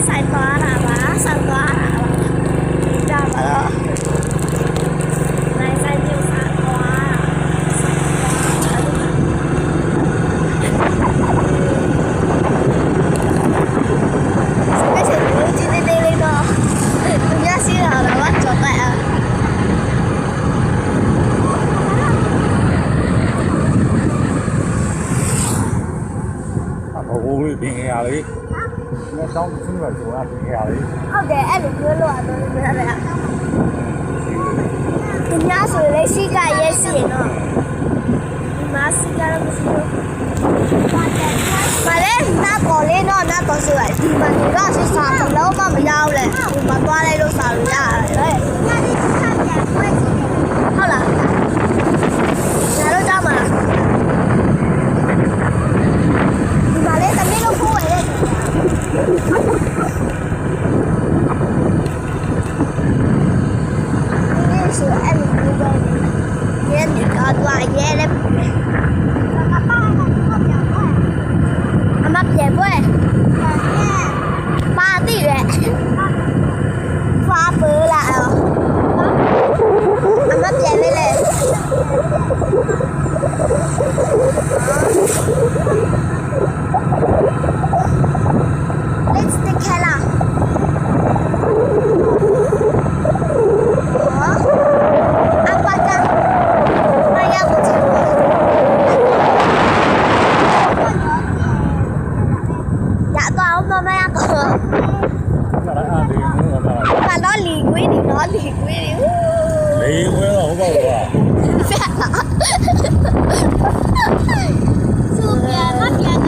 ဆိုင်သွားတာပါဆိုင်သွားတာပါကြပါတော့နိုင်ဆိုင်ကျစားသွားဆက်ချက်လို့ဒီနေ့လေးတော့ညစီလာတော့ကြောက်ရဘိုးလေးပြင်ရလေငါတောင်းသူ့မှာဆိုတာပြင်ရလေ ဟုတ်တယ်အဲ့လိုပြောလို့အတော့ပြောရတယ်သူများဆိုလေရှိကရဲရှိရင်တော့ဒီမှာရှိကတော့မရှိဘူးပါလေနားပေါ်လေးတော့နားပေါ်ဆိုရဒီမှာဒီတော့ရှိစားလုံးမမရောက်လဲဒီမှာသွားလိုက်လို့စားလို့ရတယ်ဟုတ်လားညာတော့ကြမှာဒီမှာလေတမီးလို့ဖိုးရတယ်是按你的，也女高多也嘞。阿妈别不，八地嘞，发白了哦。阿妈别不嘞。Let's take care lah.苏边那边的。